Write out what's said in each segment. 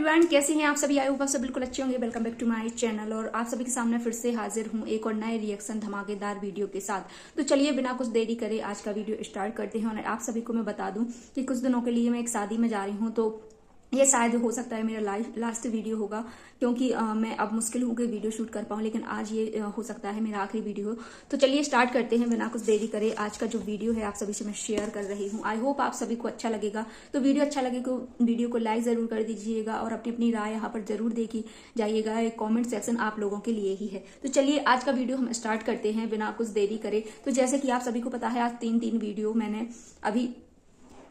Everyone, कैसे हैं आप सभी। आई होप आप सब बिल्कुल अच्छे होंगे। Welcome back to my channel और आप सभी के सामने फिर से हाजिर हूं एक और नए रिएक्शन धमाकेदार वीडियो के साथ। तो चलिए बिना कुछ देरी करे आज का वीडियो स्टार्ट करते हैं। और आप सभी को मैं बता दूं कि कुछ दिनों के लिए मैं एक शादी में जा रही हूँ, तो ये शायद हो सकता है मेरा लास्ट वीडियो होगा, क्योंकि मैं अब मुश्किल हो गई वीडियो शूट कर पाऊँ, लेकिन आज ये हो सकता है मेरा आखिरी वीडियो हो। तो चलिए स्टार्ट करते हैं बिना कुछ देरी करे। आज का जो वीडियो है आप सभी से मैं शेयर कर रही हूँ। आई होप आप सभी को अच्छा लगेगा। तो वीडियो अच्छा लगे तो वीडियो को लाइक जरूर कर दीजिएगा और अपनी अपनी राय यहाँ पर जरूर देखी जाइएगा। एक कॉमेंट सेक्शन आप लोगों के लिए ही है। तो चलिए आज का वीडियो हम स्टार्ट करते हैं बिना कुछ देरी करे। तो जैसे कि आप सभी को पता है, आज तीन वीडियो मैंने अभी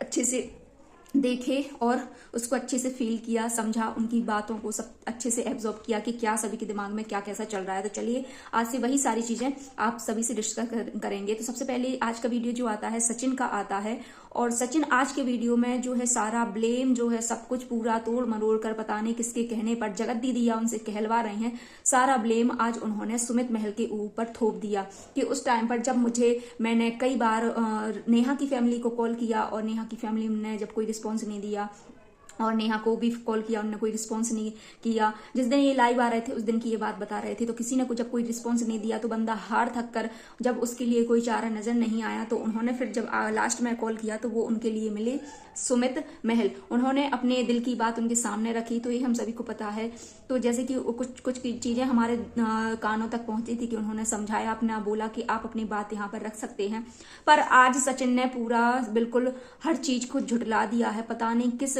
अच्छे से देखे और उसको अच्छे से फील किया, समझा, उनकी बातों को सब अच्छे से एब्जॉर्ब किया कि क्या सभी के दिमाग में क्या कैसा चल रहा है। तो चलिए आज से वही सारी चीजें आप सभी से डिस्कस करेंगे। तो सबसे पहले आज का वीडियो जो आता है सचिन का आता है, और सचिन आज के वीडियो में जो है सारा ब्लेम जो है सब कुछ पूरा तोड़ मरोड़ कर पता नहीं किसके कहने पर जगत दीदी या उनसे कहलवा रहे हैं, सारा ब्लेम आज उन्होंने सुमित महल के ऊपर थोप दिया। कि उस टाइम पर जब मैंने कई बार नेहा की फैमिली को कॉल किया और नेहा की फैमिली ने जब कोई रिस्पॉन्स नहीं दिया, और नेहा को भी कॉल किया, उन्होंने कोई रिस्पॉन्स नहीं किया। जिस दिन ये लाइव आ रहे थे उस दिन की ये बात बता रहे थे। तो किसी ने जब कोई रिस्पॉन्स नहीं दिया तो बंदा हार थक कर, जब उसके लिए कोई चारा नजर नहीं आया, तो उन्होंने फिर जब लास्ट में कॉल किया तो वो उनके लिए मिले सुमित महल। उन्होंने अपने दिल की बात उनके सामने रखी। तो ये हम सभी को पता है। तो जैसे कि कुछ चीजें हमारे कानों तक पहुंची थी कि उन्होंने समझाया, अपना बोला कि आप अपनी बात यहाँ पर रख सकते हैं। पर आज सचिन ने पूरा बिल्कुल हर चीज को झुठला दिया है। पता नहीं किस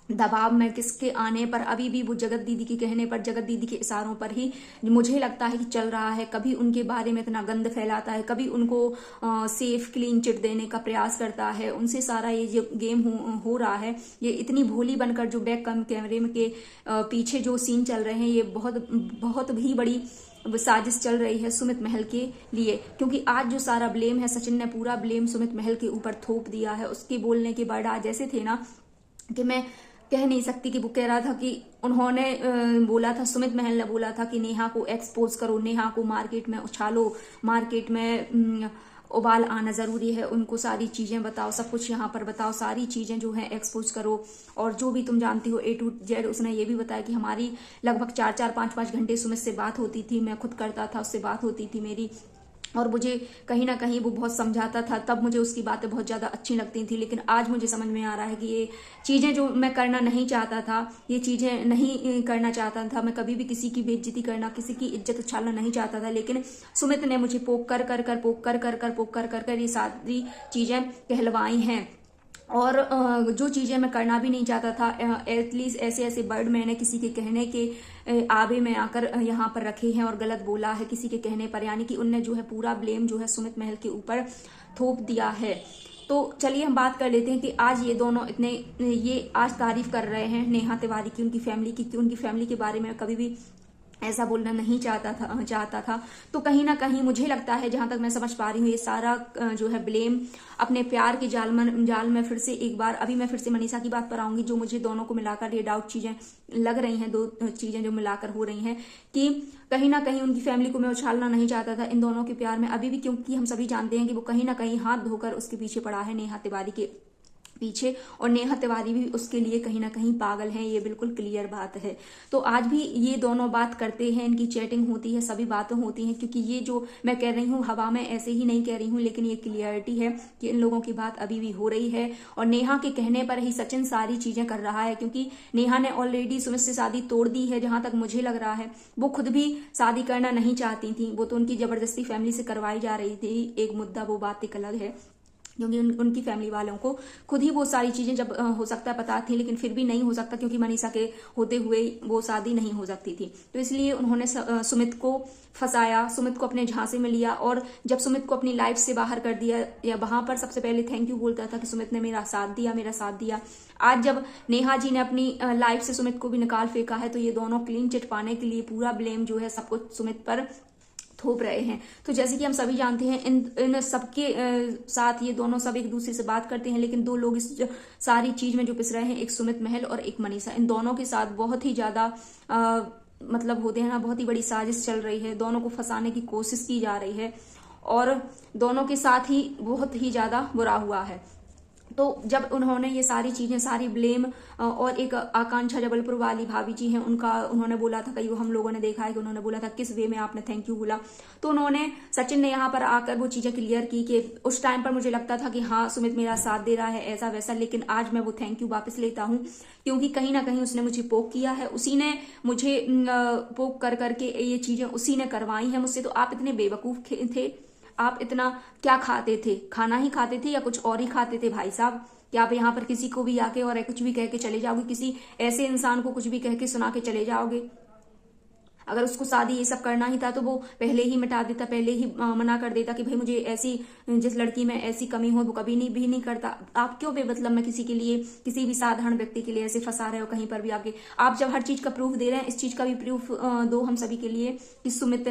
दबाव में, किसके आने पर, अभी भी वो जगत दीदी के कहने पर, जगत दीदी के इशारों पर ही मुझे लगता है कि चल रहा है। कभी उनके बारे में इतना गंद फैलाता है, कभी उनको सेफ क्लीन चिट देने का प्रयास करता है। उनसे सारा ये जो गेम हो रहा है, ये इतनी भोली बनकर जो बैक कैमरे में के पीछे जो सीन चल रहे हैं, ये बहुत ही बड़ी साजिश चल रही है सुमित महल के लिए। क्योंकि आज जो सारा ब्लेम है, सचिन ने पूरा ब्लेम सुमित महल के ऊपर थोप दिया है। उसके बोलने के बाद आज ऐसे थे ना कि मैं कह नहीं सकती। कि वो कह रहा था कि उन्होंने बोला था, सुमित महल ने बोला था कि नेहा को एक्सपोज करो, नेहा को मार्केट में उछालो, मार्केट में उबाल आना जरूरी है, उनको सारी चीजें बताओ, सब कुछ यहाँ पर बताओ, सारी चीजें जो है एक्सपोज करो, और जो भी तुम जानती हो A to Z। उसने ये भी बताया कि हमारी लगभग 4-5 घंटे सुमित से बात होती थी, मैं खुद करता था, उससे बात होती थी मेरी, और मुझे कहीं ना कहीं वो बहुत समझाता था। तब मुझे उसकी बातें बहुत ज्यादा अच्छी लगती थी। लेकिन आज मुझे समझ में आ रहा है कि ये चीजें जो मैं करना नहीं चाहता था, ये चीजें नहीं करना चाहता था। मैं कभी भी किसी की बेइज्जती करना, किसी की इज्जत उछालना नहीं चाहता था। लेकिन सुमित ने मुझे पोक कर ये सारी चीजें कहलवाई हैं। और जो चीजें मैं करना भी नहीं चाहता था, एटलीस्ट ऐसे वर्ड मैंने किसी के कहने के आवे में आकर यहाँ पर रखे हैं और गलत बोला है किसी के कहने पर। यानी कि उनने जो है पूरा ब्लेम जो है सुमित महल के ऊपर थोप दिया है। तो चलिए हम बात कर लेते हैं कि आज ये दोनों ये आज तारीफ कर रहे हैं नेहा तिवारी की, उनकी फैमिली की, उनकी फैमिली के बारे में कभी भी ऐसा बोलना नहीं चाहता था। तो कहीं ना कहीं मुझे लगता है, जहां तक मैं समझ पा रही हूँ, ये सारा जो है ब्लेम अपने प्यार के जाल में फिर से एक बार, अभी मैं फिर से मनीषा की बात पर आऊंगी, जो मुझे दोनों को मिलाकर ये डाउट चीजें लग रही हैं, दो चीजें जो मिलाकर हो रही हैं कि कहीं ना कहीं उनकी फैमिली को मैं उछालना नहीं चाहता था इन दोनों के प्यार में अभी भी। क्योंकि हम सभी जानते हैं कि वो कहीं ना कहीं हाथ धोकर उसके पीछे पड़ा है, नेहा तिवारी के पीछे, और नेहा तिवारी भी उसके लिए कहीं ना कहीं पागल है। ये बिल्कुल क्लियर बात है। तो आज भी ये दोनों बात करते हैं, इनकी चैटिंग होती है, सभी बातें होती हैं। क्योंकि ये जो मैं कह रही हूँ हवा में ऐसे ही नहीं कह रही हूँ, लेकिन ये क्लियरिटी है कि इन लोगों की बात अभी भी हो रही है। और नेहा के कहने पर ही सचिन सारी चीजें कर रहा है। क्योंकि नेहा ने ऑलरेडी सुमित से शादी तोड़ दी है। जहां तक मुझे लग रहा है वो खुद भी शादी करना नहीं चाहती थी, वो तो उनकी जबरदस्ती फैमिली से करवाई जा रही थी। एक मुद्दा, वो बात एक अलग है, क्योंकि उनकी फैमिली वालों को खुद ही वो सारी चीजें जब हो सकता है पता थी, लेकिन फिर भी नहीं हो सकता, क्योंकि मनीषा के होते हुए वो शादी नहीं हो सकती थी। तो इसलिए उन्होंने सुमित को फंसाया, सुमित को अपने झांसे में लिया, और जब सुमित को अपनी लाइफ से बाहर कर दिया, या वहां पर सबसे पहले थैंक यू बोलता था कि सुमित ने मेरा साथ दिया। आज जब नेहा जी ने अपनी लाइफ से सुमित को भी निकाल फेंका है, तो ये दोनों क्लीन चिट पाने के लिए पूरा ब्लेम जो है सब कुछ सुमित पर थोप रहे हैं। तो जैसे कि हम सभी जानते हैं, इन सबके साथ ये दोनों सब एक दूसरे से बात करते हैं, लेकिन दो लोग इस सारी चीज में जो पिस रहे हैं, एक सुमित महल और एक मनीषा। इन दोनों के साथ बहुत ही ज्यादा मतलब होते हैं ना, बहुत ही बड़ी साजिश चल रही है। दोनों को फंसाने की कोशिश की जा रही है, और दोनों के साथ ही बहुत ही ज्यादा बुरा हुआ है। तो जब उन्होंने ये सारी चीजें, सारी ब्लेम, और एक आकांक्षा जबलपुर वाली भाभी जी हैं, उन्होंने बोला था, कई हम लोगों ने देखा है कि उन्होंने बोला था किस वे में आपने थैंक यू बोला। तो उन्होंने, सचिन ने यहाँ पर आकर वो चीजें क्लियर की कि उस टाइम पर मुझे लगता था कि हाँ सुमित मेरा साथ दे रहा है, ऐसा वैसा, लेकिन आज मैं वो थैंक यू वापस लेता हूँ, क्योंकि कहीं ना कहीं उसने मुझे पोक किया है, उसी ने मुझे पोक कर करके ये चीजें उसी ने करवाई है मुझसे। तो आप इतने बेवकूफ थे, आप इतना क्या खाते थे, खाना ही खाते थे या कुछ और ही खाते थे भाई साहब, कि आप यहाँ पर किसी को भी आके और कुछ भी कह के चले जाओगे, किसी ऐसे इंसान को कुछ भी कह के सुना के चले जाओगे। अगर उसको शादी ये सब करना ही था तो वो पहले ही मिटा देता, पहले ही मना कर देता कि भाई मुझे ऐसी, जिस लड़की में ऐसी कमी हो वो कभी भी नहीं करता। आप क्यों बेमतलब में किसी के लिए, किसी भी साधारण व्यक्ति के लिए ऐसे फंसा रहे हो कहीं पर भी आके। आप जब हर चीज का प्रूफ दे रहे हैं, इस चीज का भी प्रूफ दो हम सभी के लिए कि सुमित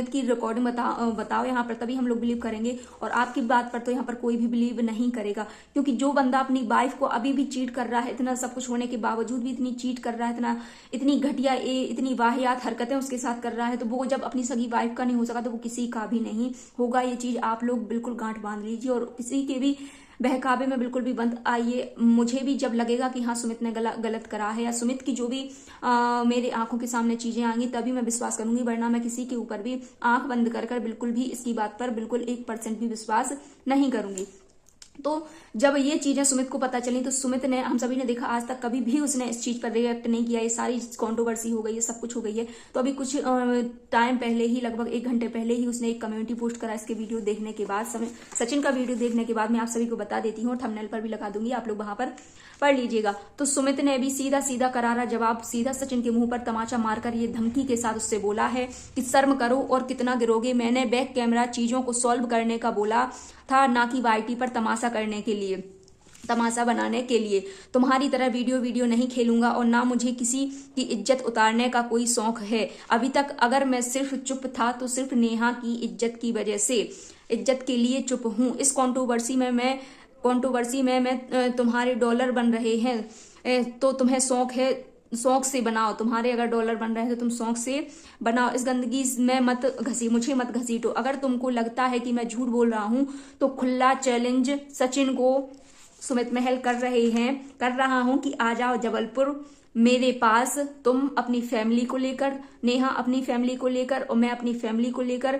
की रिकॉर्डिंग बताओ यहाँ पर, तभी हम लोग बिलीव करेंगे। और आपकी बात पर तो यहाँ पर कोई भी बिलीव नहीं करेगा, क्योंकि जो बंदा अपनी वाइफ को अभी भी चीट कर रहा है, इतना सब कुछ होने के बावजूद भी इतनी चीट कर रहा है, इतनी घटिया, इतनी वाहियात हरकतें उसके साथ कर रहा है, तो वो जब अपनी सगी वाइफ का नहीं हो सका तो वो किसी का भी नहीं होगा। ये चीज आप लोग बिल्कुल गांठ बांध लीजिए और किसी के भी बहकावे में बिल्कुल भी बंद आइए। मुझे भी जब लगेगा कि हाँ सुमित ने गलत करा है, या सुमित की जो भी मेरे आंखों के सामने चीजें आएंगी, तभी मैं विश्वास करूंगी, वरना मैं किसी के ऊपर भी आंख बंद कर बिल्कुल भी इसकी बात पर बिल्कुल 1% भी विश्वास नहीं करूंगी। तो जब ये चीजें सुमित को पता चली तो सुमित ने, हम सभी ने देखा, आज तक कभी भी उसने इस चीज पर रिएक्ट नहीं किया। ये सारी कंट्रोवर्सी हो गई है, सब कुछ हो गई है, तो अभी कुछ टाइम पहले ही, लगभग 1 घंटे पहले ही उसने एक कम्युनिटी पोस्ट करा इसके वीडियो देखने के बाद, सचिन का वीडियो देखने के बाद। मैं आप सभी को बता देती हूँ और थंबनेल पर भी लगा दूंगी, आप लोग वहां पर पढ़ लीजिएगा। तो सुमित ने भी सीधा सीधा करारा जवाब, सीधा सचिन के मुंह पर तमाचा मारकर ये धमकी के साथ उससे बोला है कि शर्म करो और कितना गिरोगे। मैंने बैक कैमरा चीजों को सॉल्व करने का बोला था, ना कि वाईटी पर तमाशा करने के लिए, तमाशा बनाने के लिए। तुम्हारी तरह वीडियो नहीं खेलूंगा और ना मुझे किसी की इज्जत उतारने का कोई शौक है। अभी तक अगर मैं सिर्फ चुप था तो सिर्फ नेहा की इज्जत की वजह से, इज्जत के लिए चुप हूं। इस कंट्रोवर्सी में मैं तुम्हारे डॉलर बन रहे हैं तो तुम्हें शौक है, शौक से बनाओ। तुम्हारे अगर डॉलर बन रहे हैं तो तुम शौक से बनाओ। इस गंदगी में मुझे मत घसीटो। अगर तुमको लगता है कि मैं झूठ बोल रहा हूं तो खुला चैलेंज सचिन को सुमित महल कर रहा हूं कि आ जाओ जबलपुर मेरे पास। तुम अपनी फैमिली को लेकर, नेहा अपनी फैमिली को लेकर और मैं अपनी फैमिली को लेकर,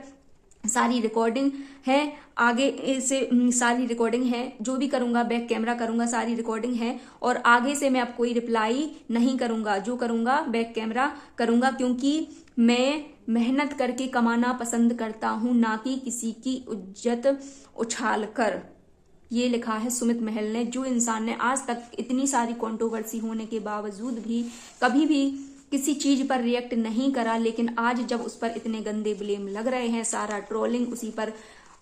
सारी रिकॉर्डिंग है, आगे से सारी रिकॉर्डिंग है, जो भी करूंगा बैक कैमरा करूंगा, सारी रिकॉर्डिंग है। और आगे से मैं अब कोई रिप्लाई नहीं करूंगा, जो करूंगा बैक कैमरा करूंगा, क्योंकि मैं मेहनत करके कमाना पसंद करता हूं, ना कि किसी की इज्जत उछाल कर। ये लिखा है सुमित महल ने, जो इंसान ने आज तक इतनी सारी कंट्रोवर्सी होने के बावजूद भी कभी भी किसी चीज पर रिएक्ट नहीं करा, लेकिन आज जब उस पर इतने गंदे ब्लेम लग रहे हैं, सारा ट्रोलिंग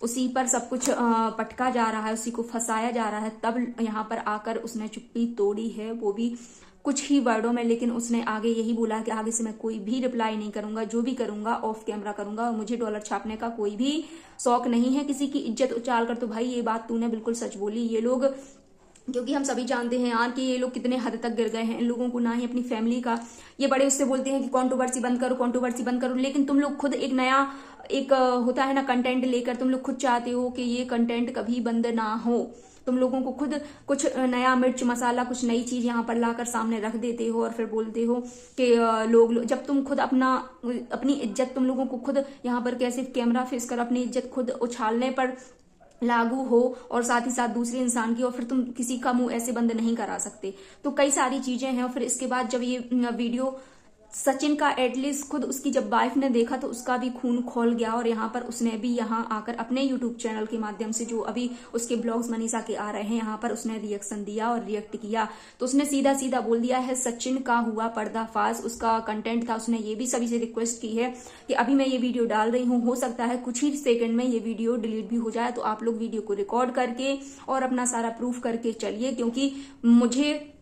उसी पर सब कुछ पटका जा रहा है, उसी को फंसाया जा रहा है, तब यहाँ पर आकर उसने चुप्पी तोड़ी है, वो भी कुछ ही वर्डों में। लेकिन उसने आगे यही बोला कि आगे से मैं कोई भी रिप्लाई नहीं करूंगा, जो भी करूंगा ऑफ कैमरा करूंगा, और मुझे डॉलर छापने का कोई भी शौक नहीं है किसी की इज्जत उछाल कर। तो भाई ये बात तूने बिल्कुल सच बोली। ये लोग, क्योंकि हम सभी जानते हैं यार कि ये लोग कितने हद तक गिर गए हैं, इन लोगों को ना ही अपनी फैमिली का, ये बड़े उससे बोलते हैं कि कंट्रोवर्सी बंद करो, लेकिन तुम लोग खुद एक नया, एक होता है ना कंटेंट लेकर, तुम लोग खुद चाहते हो कि ये कंटेंट कभी बंद ना हो। तुम लोगों को खुद कुछ नया मिर्च मसाला, कुछ नई चीज यहाँ पर लाकर सामने रख देते हो और फिर बोलते हो कि लोग, जब तुम खुद अपनी इज्जत, तुम लोगों को खुद यहाँ पर कैसे कैमरा फेस कर अपनी इज्जत खुद उछालने पर लागू हो और साथ ही साथ दूसरे इंसान की, और फिर तुम किसी का मुंह ऐसे बंद नहीं करा सकते। तो कई सारी चीजें हैं। और फिर इसके बाद जब ये वीडियो सचिन का एटलीस्ट खुद उसकी जब वाइफ ने देखा तो उसका भी खून खौल गया, और यहाँ पर उसने भी यहाँ आकर अपने यूट्यूब चैनल के माध्यम से, जो अभी उसके ब्लॉग्स मनीषा के आ रहे हैं, यहाँ पर उसने रिएक्शन दिया और रिएक्ट किया। तो उसने सीधा सीधा बोल दिया है सचिन का हुआ पर्दाफाश। उसका कंटेंट था, उसने ये भी सभी से रिक्वेस्ट की है कि अभी मैं ये वीडियो डाल रही हूँ, हो सकता है कुछ ही सेकंड में ये वीडियो डिलीट भी हो जाए, तो आप लोग वीडियो को रिकॉर्ड करके और अपना सारा प्रूफ करके चलिए, क्योंकि मुझे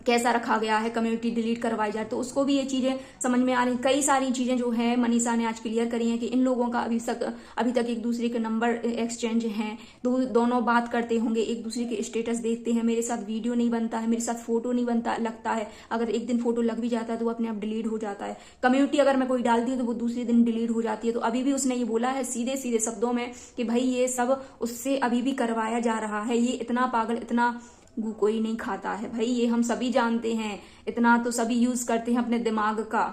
कैसा रखा गया है, कम्युनिटी डिलीट करवाई जाए, तो उसको भी ये चीजें समझ में आ रही। कई सारी चीजें जो है मनीषा ने आज क्लियर करी हैं कि इन लोगों का अभी तक एक दूसरे के नंबर एक्सचेंज हैं, दोनों बात करते होंगे, एक दूसरे के स्टेटस देखते हैं, मेरे साथ वीडियो नहीं बनता है, मेरे साथ फोटो नहीं बनता लगता है, अगर एक दिन फोटो लग भी जाता है तो वो अपने आप डिलीट हो जाता है, कम्युनिटी अगर मैं कोई डालती हूँ तो वो दूसरे दिन डिलीट हो जाती है। तो अभी भी उसने ये बोला है सीधे सीधे शब्दों में कि भाई ये सब उससे अभी भी करवाया जा रहा है, ये इतना पागल, इतना गू कोई नहीं खाता है भाई, ये हम सभी जानते हैं, इतना तो सभी यूज करते हैं अपने दिमाग का।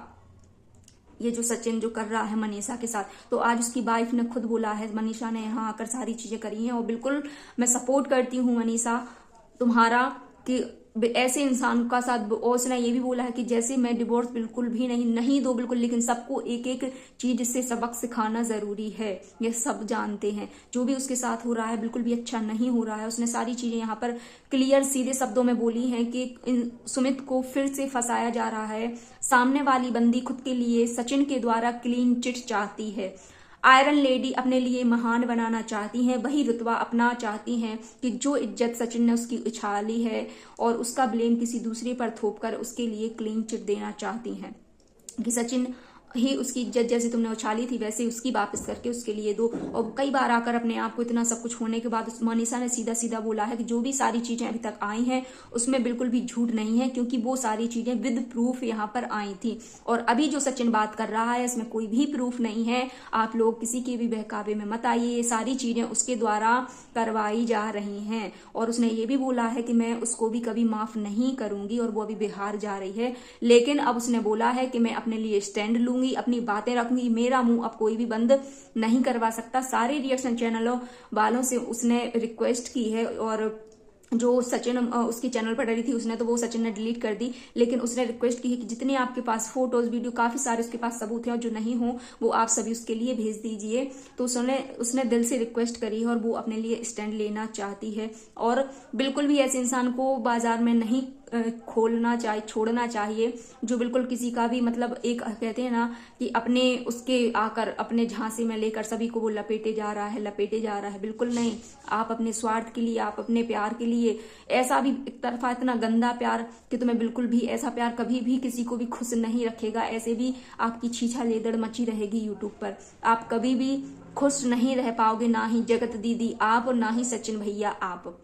ये जो सचिन जो कर रहा है मनीषा के साथ, तो आज उसकी वाइफ ने खुद बोला है, मनीषा ने यहाँ आकर सारी चीजें करी हैं, और बिल्कुल मैं सपोर्ट करती हूँ मनीषा तुम्हारा कि ऐसे इंसान का साथ। और उसने ये भी बोला है कि जैसे मैं डिवोर्स बिल्कुल भी नहीं दो बिल्कुल, लेकिन सबको एक एक चीज से सबक सिखाना जरूरी है, ये सब जानते हैं। जो भी उसके साथ हो रहा है बिल्कुल भी अच्छा नहीं हो रहा है। उसने सारी चीजें यहाँ पर क्लियर सीधे शब्दों में बोली हैं कि सुमित को फिर से फंसाया जा रहा है। सामने वाली बंदी खुद के लिए सचिन के द्वारा क्लीन चिट चाहती है, आयरन लेडी अपने लिए महान बनाना चाहती हैं, वही रुतबा अपना चाहती हैं कि जो इज्जत सचिन ने उसकी उछाली है और उसका ब्लेम किसी दूसरे पर थोपकर उसके लिए क्लीन चिट देना चाहती हैं कि सचिन ही उसकी इज्जत जैसे तुमने उछाली थी वैसे उसकी वापस करके उसके लिए दो। और कई बार आकर अपने आप को इतना सब कुछ होने के बाद मनीषा ने सीधा सीधा बोला है कि जो भी सारी चीजें अभी तक आई हैं उसमें बिल्कुल भी झूठ नहीं है, क्योंकि वो सारी चीजें विद प्रूफ यहाँ पर आई थी। और अभी जो सचिन बात कर रहा है इसमें कोई भी प्रूफ नहीं है, आप लोग किसी के भी बहकावे में मत आइए, सारी चीजें उसके द्वारा करवाई जा रही हैं। और उसने ये भी बोला है कि मैं उसको भी कभी माफ नहीं करूंगी, और वो अभी बिहार जा रही है, लेकिन अब उसने बोला है कि मैं अपने लिए स्टैंड लूंगी, अपनी बातें रखूंगी, मेरा मुंह अब कोई भी बंद नहीं करवा सकता। सारे रिएक्शन चैनलों वालों से उसने रिक्वेस्ट की है, और जो सचिन उसकी चैनल पर डरी थी उसने तो वो सचिन ने डिलीट कर दी, लेकिन उसने रिक्वेस्ट की है कि जितने आपके पास फोटोज वीडियो काफी सारे उसके पास सबूत हैं और जो नहीं हो वो आप सभी उसके लिए भेज दीजिए। तो उसने दिल से रिक्वेस्ट करी है और वो अपने लिए स्टैंड लेना चाहती है। और बिल्कुल भी ऐसे इंसान को बाजार में नहीं छोड़ना चाहिए जो बिल्कुल किसी का भी मतलब एक कहते हैं ना कि अपने उसके आकर अपने झांसे में लेकर सभी को वो लपेटे जा रहा है, बिल्कुल नहीं। आप अपने स्वार्थ के लिए, आप अपने प्यार के लिए ऐसा भी एक तरफा इतना गंदा प्यार कि तुम्हें बिल्कुल भी ऐसा प्यार कभी भी किसी को भी खुश नहीं रखेगा। ऐसे भी आपकी छीछा लेदड़ मची रहेगी यूट्यूब पर, आप कभी भी खुश नहीं रह पाओगे, ना ही जगत दीदी आप और ना ही सचिन भैया आप।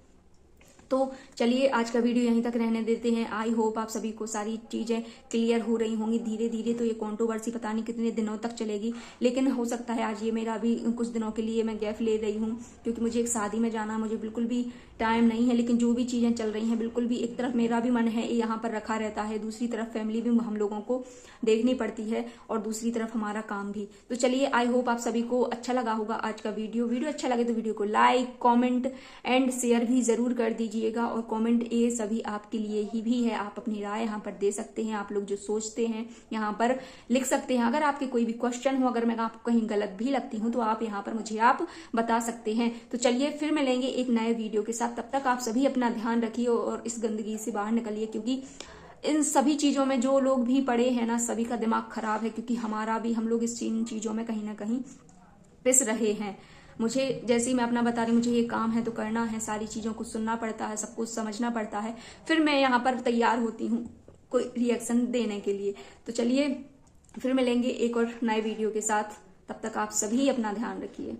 तो चलिए आज का वीडियो यहीं तक रहने देते हैं। आई होप आप सभी को सारी चीजें क्लियर हो रही होंगी धीरे धीरे। तो ये कंट्रोवर्सी पता नहीं कितने दिनों तक चलेगी, लेकिन हो सकता है आज ये मेरा भी कुछ दिनों के लिए मैं गैप ले रही हूँ, क्योंकि मुझे एक शादी में जाना, मुझे बिल्कुल भी टाइम नहीं है। लेकिन जो भी चीजें चल रही हैं बिल्कुल भी, एक तरफ मेरा भी मन है यहाँ पर रखा रहता है, दूसरी तरफ फैमिली भी हम लोगों को देखनी पड़ती है, और दूसरी तरफ हमारा काम भी। तो चलिए आई होप आप सभी को अच्छा लगा होगा आज का वीडियो अच्छा लगे तो वीडियो को लाइक, कॉमेंट एंड शेयर भी जरूर कर दीजिएगा। और कमेंट ये सभी आपके लिए ही भी है, आप अपनी राय यहाँ पर दे सकते हैं, आप लोग जो सोचते हैं यहाँ पर लिख सकते हैं। अगर आपके कोई भी क्वेश्चन हो, अगर मैं आपको कहीं गलत भी लगती हूँ तो आप यहाँ पर मुझे आप बता सकते हैं। तो चलिए फिर मिलेंगे एक नए वीडियो के साथ, तब तक आप सभी अपना ध्यान रखिए और इस गंदगी से बाहर निकलिए, क्योंकि इन सभी चीजों में जो लोग भी पड़े हैं ना सभी का दिमाग खराब है, क्योंकि हमारा भी हम लोग इस चीजों में कहीं ना कहीं पिस रहे हैं। मुझे जैसे ही मैं अपना बता रही, मुझे ये काम है तो करना है, सारी चीजों को सुनना पड़ता है, सब कुछ समझना पड़ता है, फिर मैं यहाँ पर तैयार होती हूँ कोई रिएक्शन देने के लिए। तो चलिए फिर मिलेंगे एक और नए वीडियो के साथ, तब तक आप सभी अपना ध्यान रखिए।